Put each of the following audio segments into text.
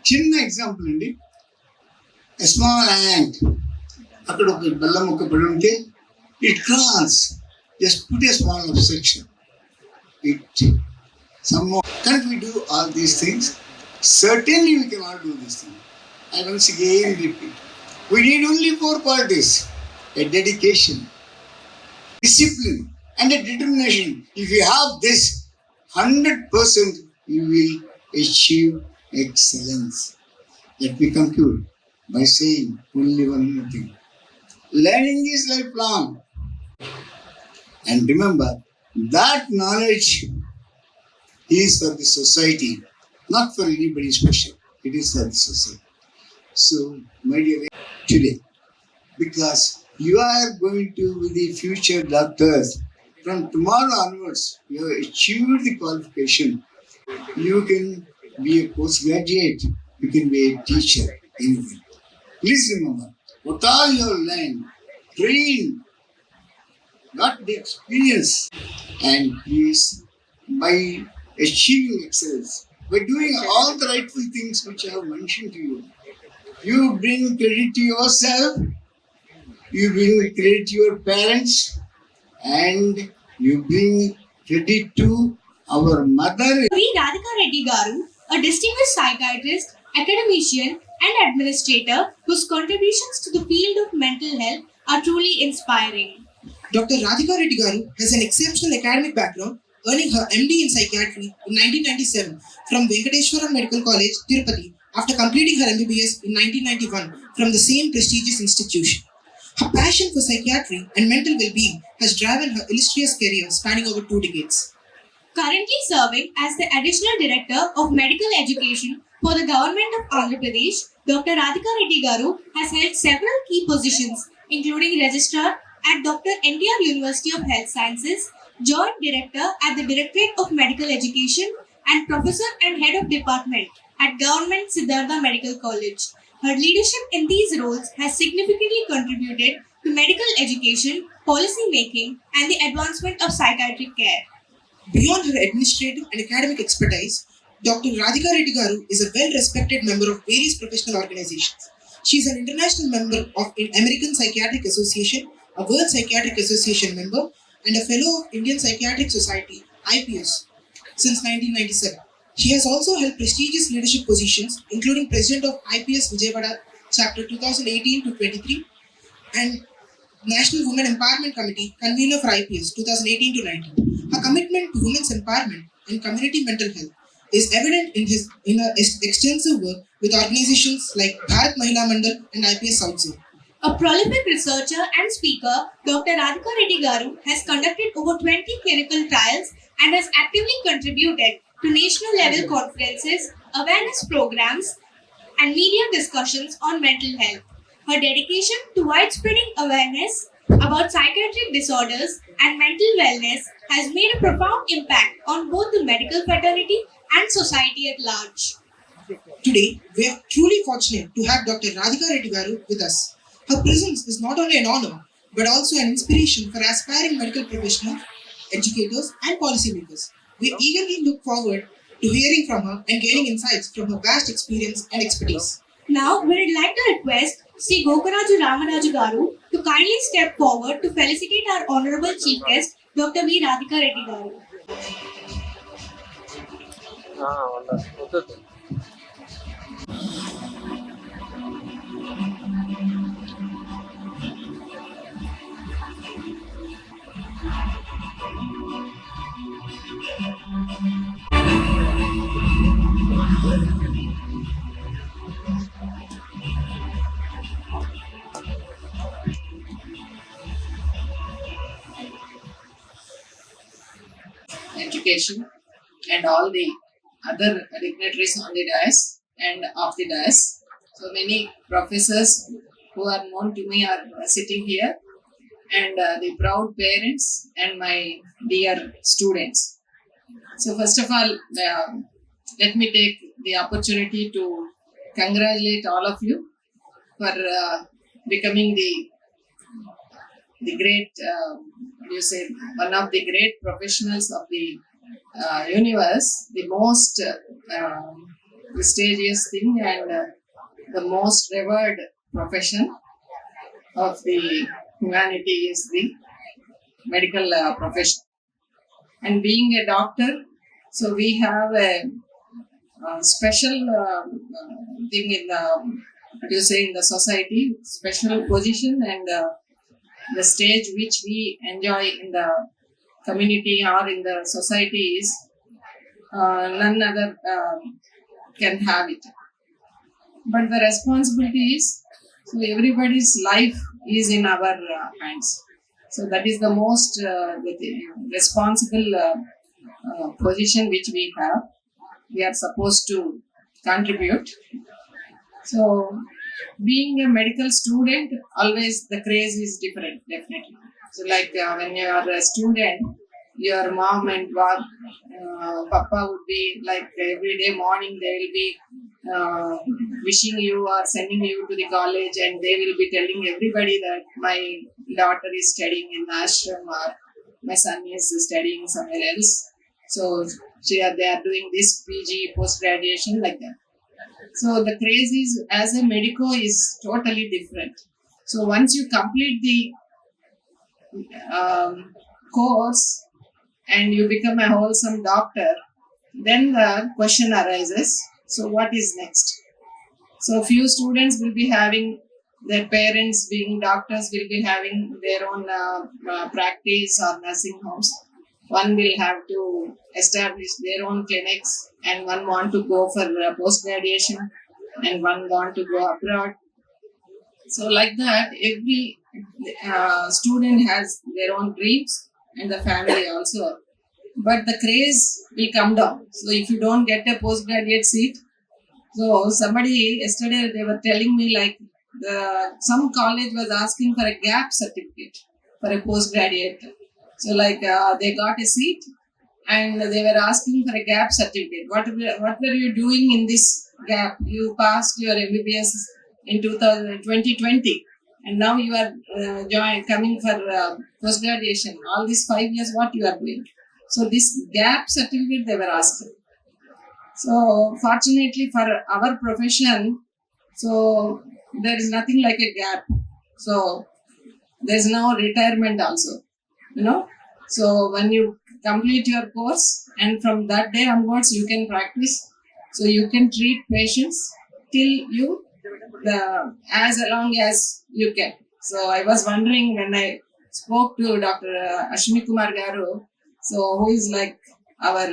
చిన్న ఎగ్జాంపుల్ అండి. A small ant అక్కడ ఒక బెల్లం ముక్క పడి ఉంటే it crawls. Just put a small obstruction. It somehow can't we do all these things? Certainly we cannot do these things. I once again repeat. We need only 4 qualities: a dedication, discipline, and a determination. If you have this, 100% you will achieve excellence. Let me conclude by saying only one more thing. Learning is lifelong. And remember that knowledge is for the society, not for anybody special. It is for the society. So, my dear, today, because you are going to be the future doctors, from tomorrow onwards, you have achieved the qualification. You can be a postgraduate, you can be a teacher, anything. Please remember, what all you have learned, trained, got the experience, and please, by achieving excellence, by doing all the rightful things which I have mentioned to you, you bring credit to yourself, you bring credit to your parents, and you bring credit to our mother. V. Radhika Reddy Garu, a distinguished psychiatrist, academician, and administrator whose contributions to the field of mental health are truly inspiring. Dr. Radhika Reddy Garu has an exceptional academic background, earning her MD in psychiatry in 1997 from Venkateshwara Medical College, Tirupati, after completing her MBBS in 1991 from the same prestigious institution. Her passion for psychiatry and mental well-being has driven her illustrious career spanning over 2 decades. Currently serving as the Additional Director of Medical Education for the Government of Andhra Pradesh, Dr. Radhika Reddy Garu has held several key positions, including Registrar at Dr. NTR University of Health Sciences, Joint Director at the Directorate of Medical Education, and Professor and Head of Department at Government Siddhartha Medical College. Her leadership in these roles has significantly contributed to medical education, policy making, and the advancement of psychiatric care. Beyond her administrative and academic expertise, Dr. Radhika Reddy Garu is a well-respected member of various professional organizations. She is an international member of the American Psychiatric Association, a World Psychiatric Association member, and a fellow of Indian Psychiatric Society, IPS, since 1997. She has also held prestigious leadership positions, including President of IPS Vijayawada Chapter 2018 to 23 and National Women Empowerment Committee Convener for IPS 2018 to 19. Her commitment to women's empowerment and community mental health is evident in her extensive work with organizations like Bharat Mahila Mandal and IPS South Zone. A prolific researcher and speaker, Dr. Radhika Reddy Garu has conducted over 20 clinical trials and has actively contributed to national level conferences, awareness programs, and media discussions on mental health. Her dedication to widespreading awareness about psychiatric disorders and mental wellness has made a profound impact on both the medical fraternity and society at large. Today, we are truly fortunate to have Dr. Radhika Reddy Garu with us. Her presence is not only an honor, but also an inspiration for aspiring medical professionals, educators, and policymakers. We eagerly look forward to hearing from her and gaining insights from her vast experience and expertise. Now, we would like to request Sri Gokaraju Ramaraju Garu to kindly step forward to felicitate our Honorable Chief Guest, Dr. V. Radhika Reddy Garu. Education and all the other dignitaries on the dais and off the dais. So many professors who are known to me are sitting here, and the proud parents and my dear students. So first of all, let me take the opportunity to congratulate all of you for becoming the great, one of the great professionals of the universe, the most prestigious thing and the most revered profession of the humanity is the medical profession. And being a doctor, so we have a special thing in the, what do you say, in the society, special position, and the stage which we enjoy in the community or in the society is none other can have it. But the responsibility is, so everybody's life is in our hands. So that is the most the responsible position which we have. We are supposed to contribute. So being a medical student, always the craze is different, definitely. So like when you are a student, your mom and papa would be like every day morning they will be wishing you or sending you to the college, and they will be telling everybody that my daughter is studying in ashram or my son is studying somewhere else. So they are doing this PG post graduation like that. So the craze is, as a medico, is totally different. So once you complete the course and you become a wholesome doctor, then the question arises, so what is next? So few students will be having their parents being doctors, will be having their own practice or nursing homes. One will have to establish their own clinics, and one want to go for post graduation, and one want to go abroad. So like that, every student has their own dreams, and the family also. But the craze will come down. So if you don't get a postgraduate seat, so somebody yesterday they were telling me like some college was asking for a gap certificate for a postgraduate. So like they got a seat and they were asking for a gap certificate. What were you doing in this gap? You passed your MBBS in 2020, and now you are coming for post graduation. All these 5 years, what you are doing? So this gap certificate they were asking. So fortunately for our profession, so there is nothing like a gap. So there is no retirement also, you know. So when you complete your course, and from that day onwards you can practice. So you can treat patients till you as long as you can. So I was wondering when I spoke to Dr. Ashmi Kumar Garu, so who is like our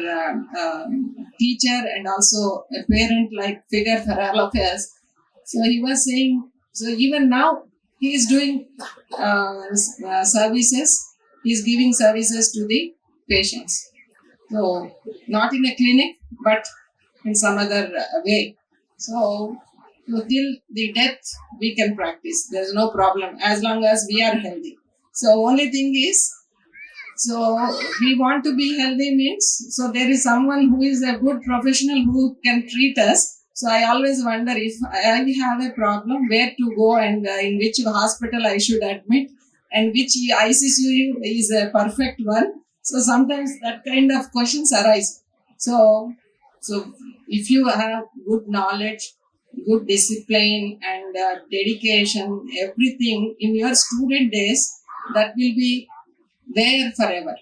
teacher and also a parent like figure for all of us. So he was saying, so even now he is doing services. He is giving services to the patients. So not in a clinic, but in some other way. So till the death we can practice. There is no problem as long as we are healthy. So only thing is, so we want to be healthy means, so there is someone who is a good professional who can treat us. So I always wonder if I have a problem, where to go and in which hospital I should admit, and which ICU is a perfect one. So sometimes that kind of questions arise. So if you have good knowledge, good discipline and dedication, everything in your student days, that will be there forever.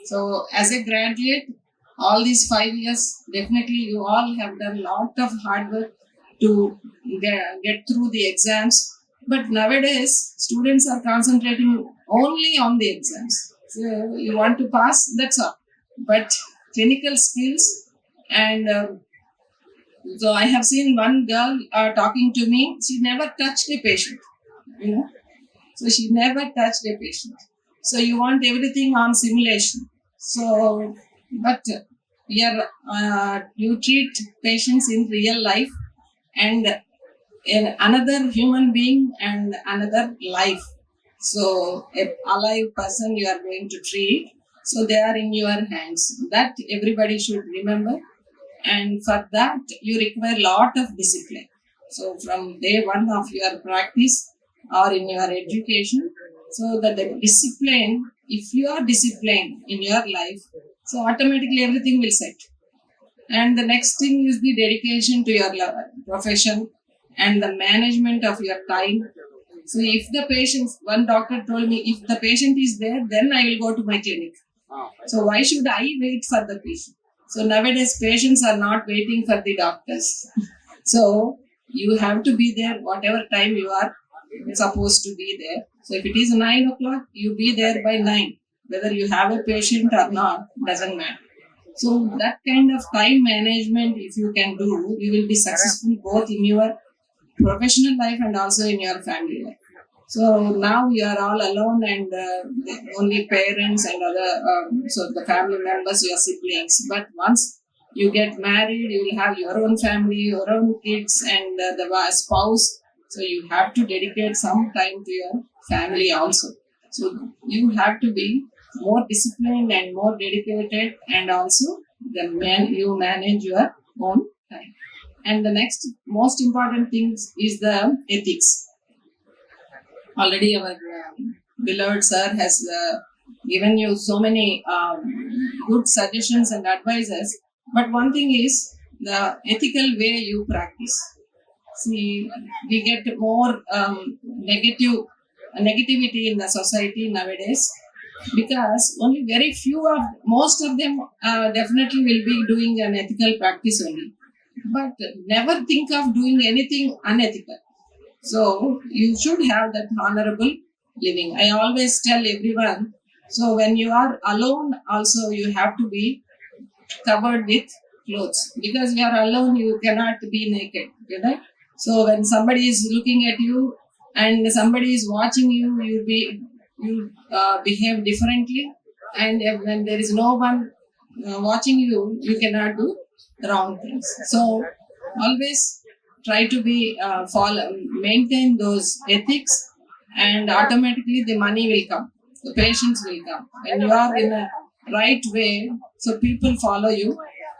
So as a graduate, all these 5 years, definitely you all have done a lot of hard work to get through the exams. But nowadays, students are concentrating only on the exams. So you want to pass, that's all. But clinical skills and so I have seen one girl talking to me. She never touched a patient, you know. So she never touched a patient. So you want everything on simulation. So, but here you treat patients in real life, and another human being and another life. So a alive person you are going to treat. So they are in your hands. That everybody should remember. And for that you require a lot of discipline. So from day one of your practice or in your education, so that the discipline, if you are disciplined in your life, so automatically everything will set. And the next thing is the dedication to your profession and the management of your time. So if the patient, one doctor told me, if the patient is there, then I will go to my clinic. So why should I wait for the patient? So nowadays patients are not waiting for the doctors. So you have to be there whatever time you are supposed to be there. So if it is 9 o'clock, you be there by 9. Whether you have a patient or not, doesn't matter. So that kind of time management, if you can do, you will be successful both in your professional life and also in your family life. So now you are all alone and only parents and other, so the family members, your siblings. But once you get married, you will have your own family, your own kids, and the spouse. So you have to dedicate some time to your family also. So you have to be more disciplined and more dedicated, and also you manage your own time. And the next most important thing is the ethics. Already our beloved sir has given you so many good suggestions and advices. But one thing is the ethical way you practice. See, we get more negativity in the society nowadays, because only very few of most of them definitely will be doing an ethical practice only, but never think of doing anything unethical. So you should have that honorable living. I always tell everyone, so when you are alone also you have to be covered with clothes, because you are alone, you cannot be naked, you know. So when somebody is looking at you and somebody is watching you, you behave differently. And when there is no one watching you, you cannot do wrong things. So always try to be maintain those ethics, and automatically the money will come, the patients will come when you are in a right way. So people follow you.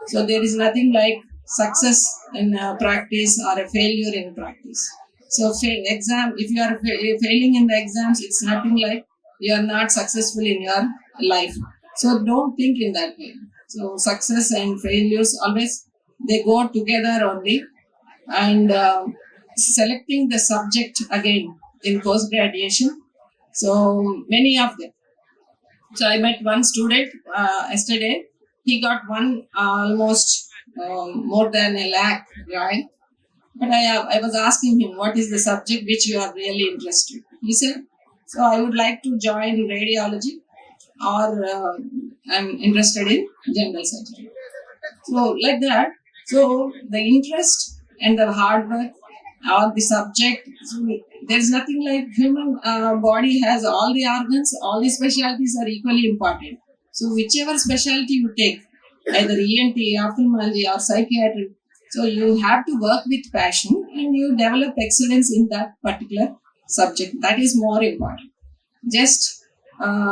So there is nothing like success in practice or a failure in practice. So exam, if you are failing in the exams, it's nothing like you are not successful in your life. So don't think in that way. So success and failures always, they go together only. And selecting the subject again in post graduation, so many of them. So I met one student yesterday. He got one almost more than a lakh, right? But I was asking him, what is the subject which you are really interested? He said, so I would like to join radiology, or I'm interested in general surgery. So like that. So the interest and the hard work or the subject. So there's nothing like human body has all the organs, all the specialties are equally important. So whichever specialty you take, either ENT, ophthalmology, or psychiatry, so you have to work with passion and you develop excellence in that particular subject. That is more important. Just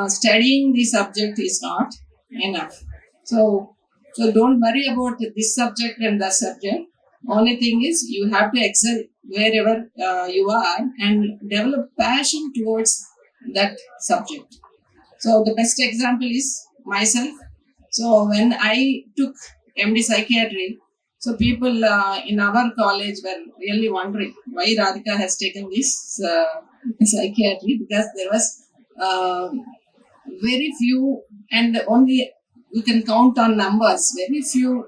studying the subject is not enough. So don't worry about this subject and that subject. Only thing is you have to excel wherever you are and develop passion towards that subject. So the best example is myself. So when I took MD Psychiatry, so people in our college were really wondering why Radhika has taken this psychiatry, because there was uh, very few, and only you can count on numbers, very few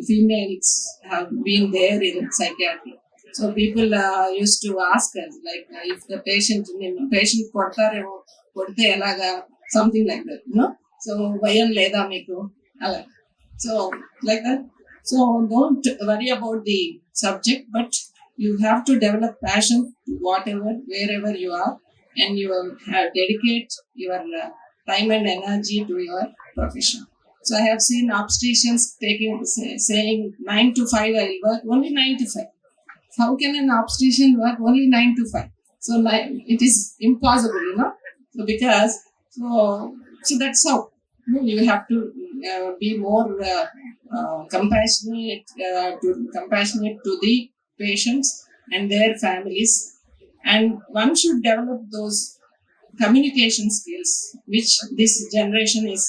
females have been there in psychiatry. So people used to ask us, like, if the patient కొడతారేమో, కొడితే ఎలాగా, something like that, you know. So భయం లేదా మీకు అలా. So like that. So don't worry about the subject, but you have to develop passion to whatever, wherever you are, and you have dedicate your time and energy to your profession. So I have seen obstetricians saying 9 to 5 I will work, only 9 to 5. How can an obstetrician work only 9 to 5? So it is impossible, you know. So because so that's how you have to be more compassionate to the patients and their families, and one should develop those communication skills which this generation is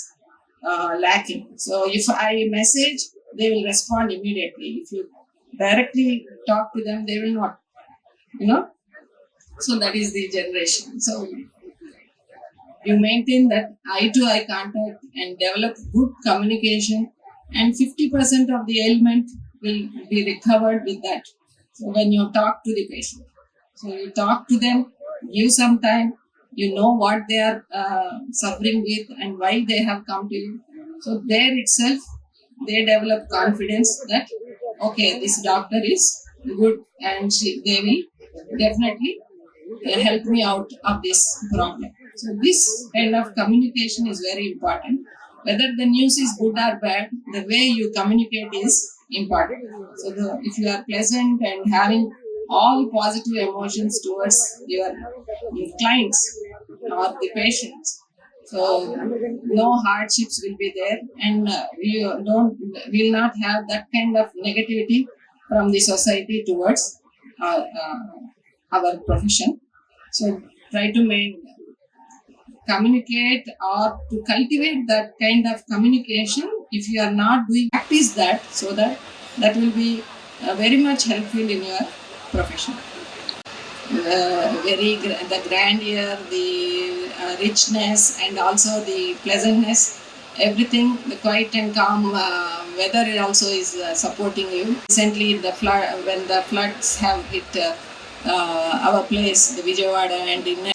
lacking. So if I message, they will respond immediately. If you directly talk to them, they will not, you know. So that is the generation. So you maintain that eye to eye contact and develop good communication, and 50% of the ailment will be recovered with that. So when you talk to the patient, so you talk to them, give some time, you know what they are suffering with and why they have come to you. So there itself, they develop confidence that okay, this doctor is good and they will definitely help me out of this problem. So this kind of communication is very important. Whether the news is good or bad, the way you communicate is important. So if you are pleasant and having all positive emotions towards your clients or the patients, so no hardships will be there, and we will not have that kind of negativity from the society towards our profession. So try to communicate or to cultivate that kind of communication. If you are not doing, practice that, so that will be very much helpful in your profession. The grandeur, the richness, and also the pleasantness, everything, the quiet and calm weather also is supporting you. Recently, when the floods have hit our place, the Vijayawada, and in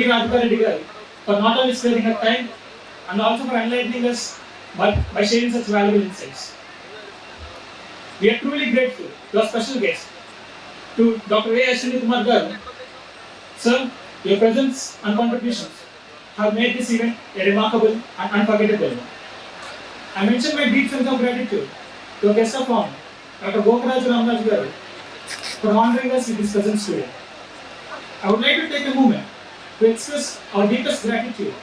Radhika Reddy garu for not only sparing her time and also for enlightening us by sharing such valuable insights. We are truly grateful to our special guest, to Dr. A. Ashwini Kumar garu. Sir, your presence and contributions have made this event a remarkable and unforgettable one. I mention my deep sense of gratitude to our guest of honor, Dr. Gokaraju Ramaraj garu, for honoring us with his presence today. I would like to take a moment to express our deepest gratitude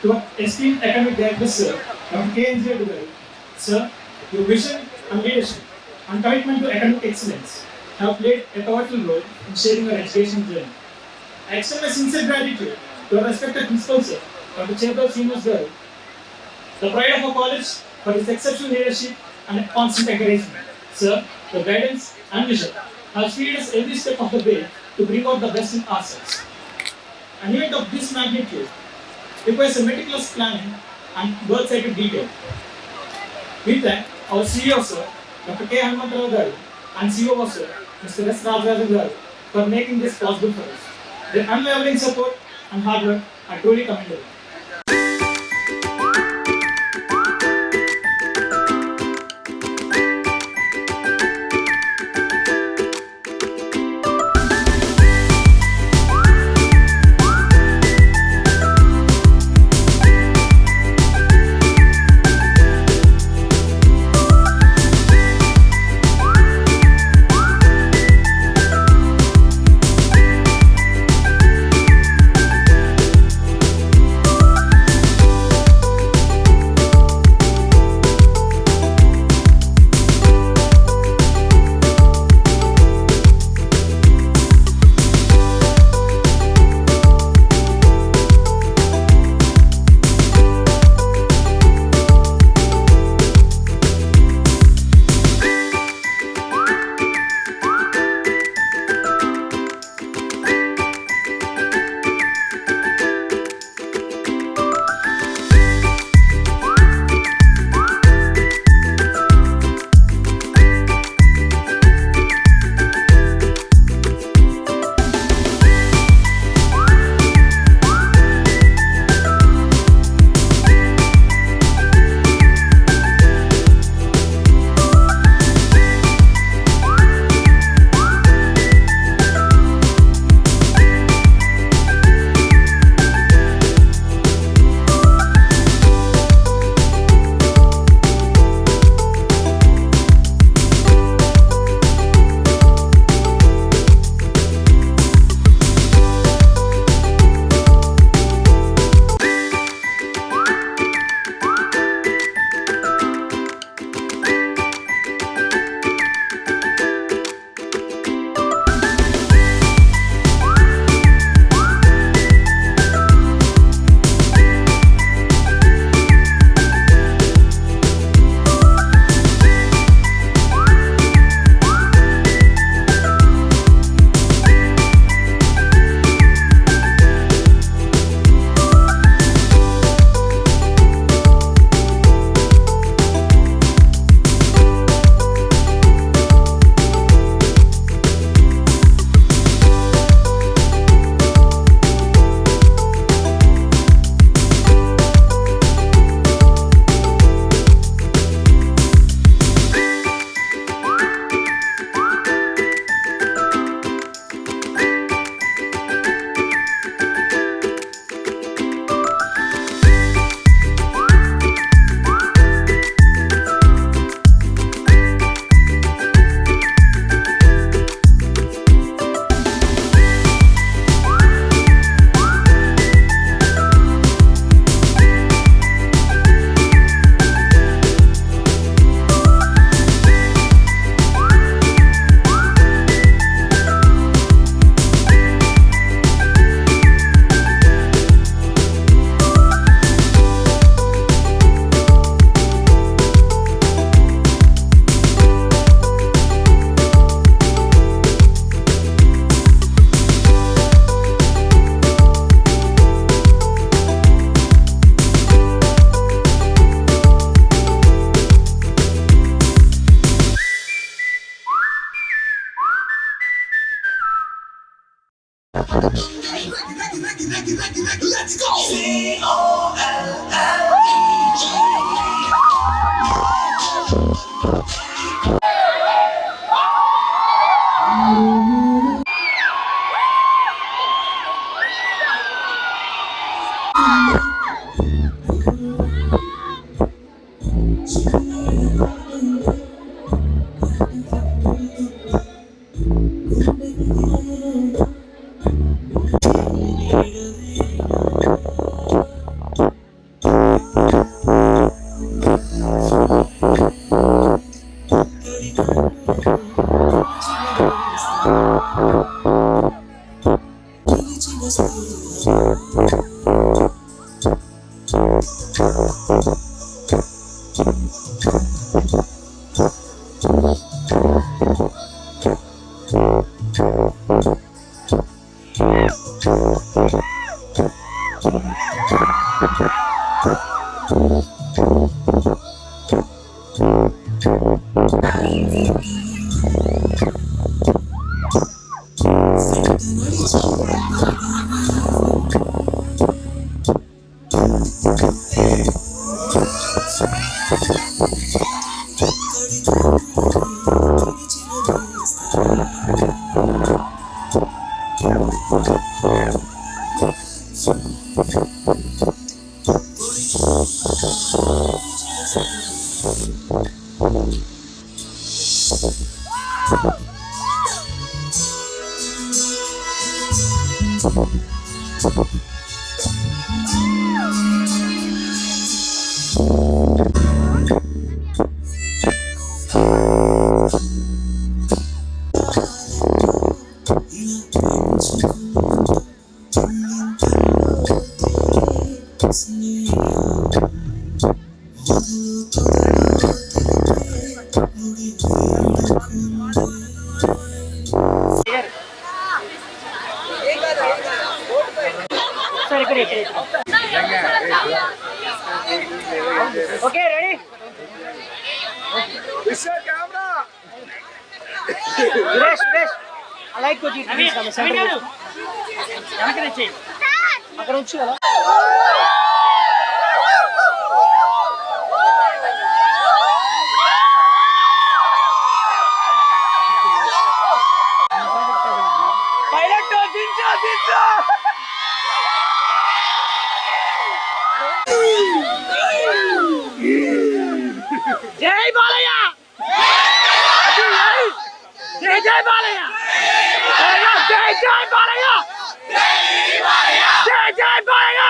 to our esteemed academic director, Sir, Dr. K. garu. Sir, your vision and leadership and commitment to academic excellence have played a powerful role in shaping our education journey. I extend my sincere gratitude to our respected principal, Sir, Dr. Chebal Srinivas garu, the pride of our college, for his exceptional leadership and constant encouragement. Sir, your guidance and vision have steered us every step of the way to bring out the best in ourselves. An event of this magnitude requires a meticulous planning and world-sighted detail. We thank our CEO, Sir, Dr. K. Hanumantarao garu, and COO, Sir, Mr. S. Rajarajan garu, for making this possible for us. Their unwavering support and hard work are truly commendable. Let's go! Okay, ready? Suresh, I like to eat this. అక్కడ వచ్చి కదా pilot దించు జై బాలయ్య జై జై బాలయ్య జై జై బాలయ్య జై జై Balayya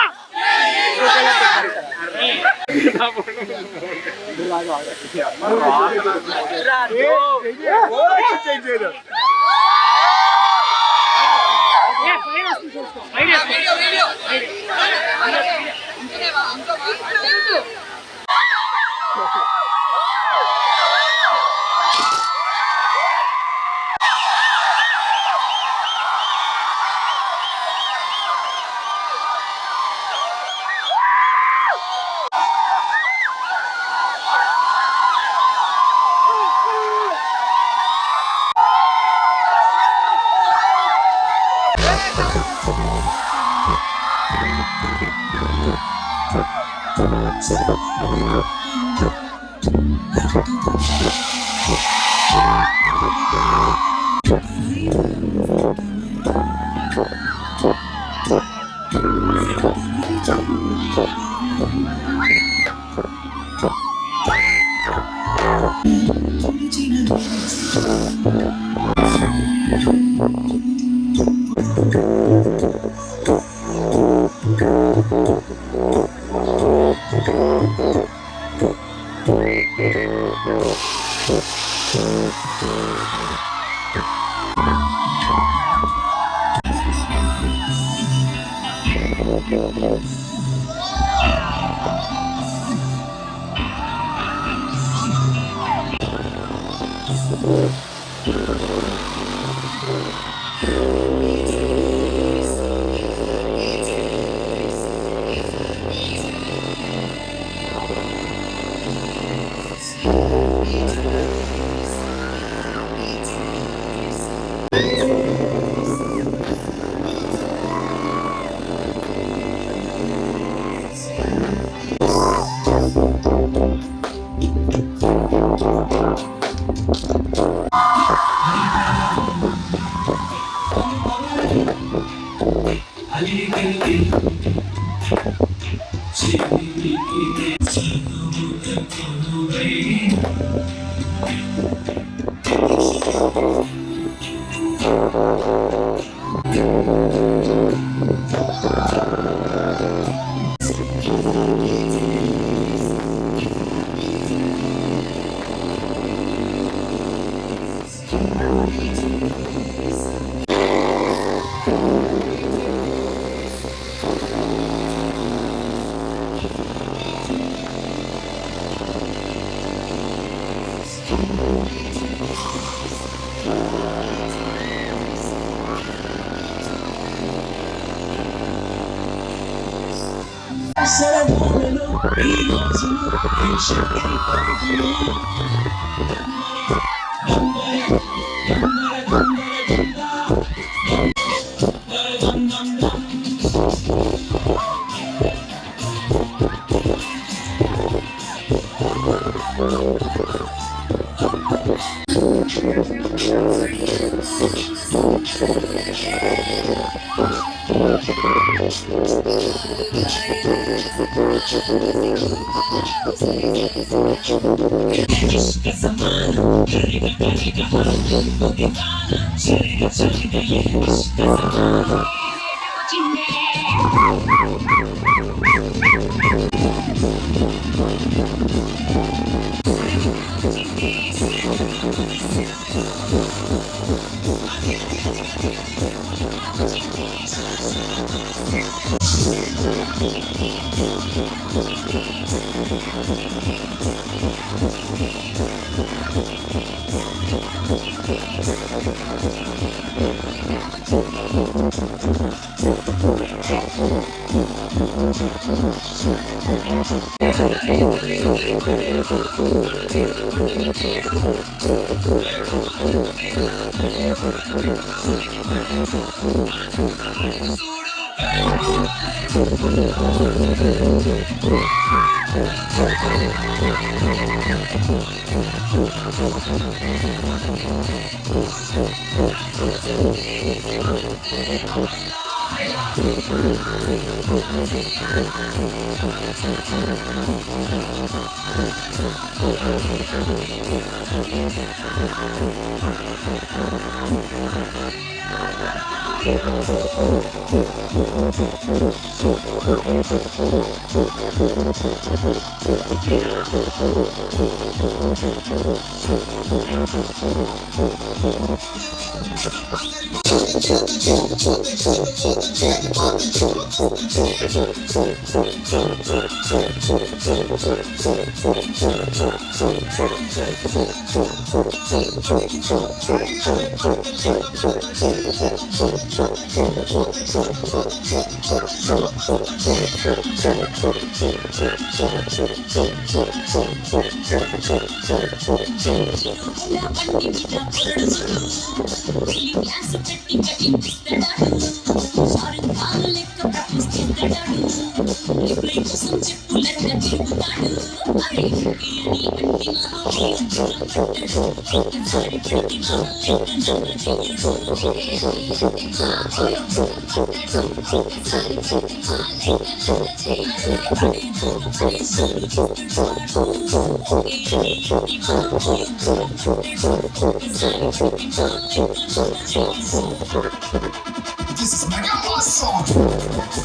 This is mega awesome.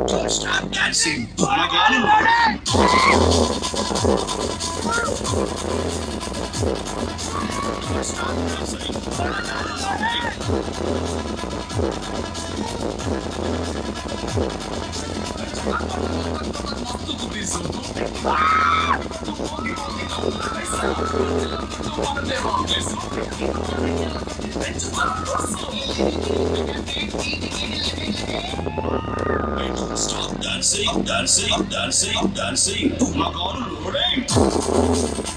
Don't stop dancing like animal. Stop dancing, dancing, dancing, dancing. My God, loading.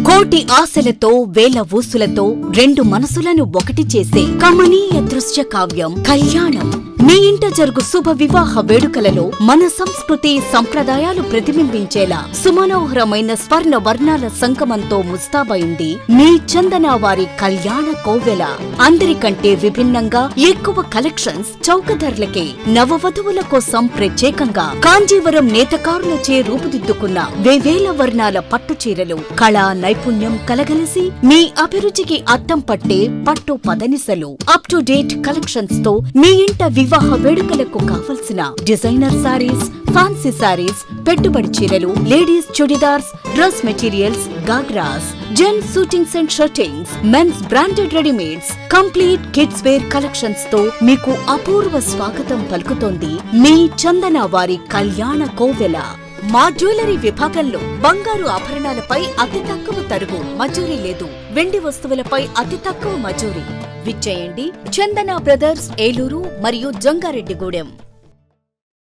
కోటి ఆశలతో వేల ఊసులతో రెండు మనసులను ఒకటి చేసే కమనీయ దృశ్య కావ్యం కళ్యాణం. మీ ఇంట జరుగు శుభ వివాహ వేడుకలలో మన సంస్కృతి సంప్రదాయాలు ప్రతిబింబించేలా సుమనోహరమైన స్వర్ణ వర్ణాల సంగమంతో ముస్తాబైంది మీ చందన వారి కళ్యాణ కోవెల. అందరికంటే విభిన్నంగా ఎక్కువ కలెక్షన్స్ చౌక ధరలకే నవవధువుల కోసం ప్రత్యేకంగా కాంజీవరం నేతకారులచే రూపుదిద్దుకున్న వేవేల వర్ణాల పట్టు చీరలు కళా నైపుణ్యం కలగలిసి మీ అభిరుచికి అద్దం పట్టే పట్టు పదనిసలు అప్ టు డేట్ కలెక్షన్స్ తో మీ ఇంట వివాహ వేడుకలకు కావలసిన డిజైనర్ సారీస్, ఫ్యాన్సీ సారీస్, పెట్టుబడి చీరలు, ladies churidars, dress materials, ghagras, gents suitings and shirtings, men's branded readymades, complete kids wear collections తో మీకు అపూర్వ స్వాగతం పలుకుతోంది మీ చందన వారి కళ్యాణ కోవెల. మా జ్యువెలరీ విభాగంలో బంగారు ఆభరణాలపై అతి తక్కువ తరుగు మజూరీ లేదు. వెండి వస్తువులపై అతి తక్కువ మజూరీ. విచ్చేయండి చందన బ్రదర్స్, ఏలూరు మరియు జంగారెడ్డిగూడెం.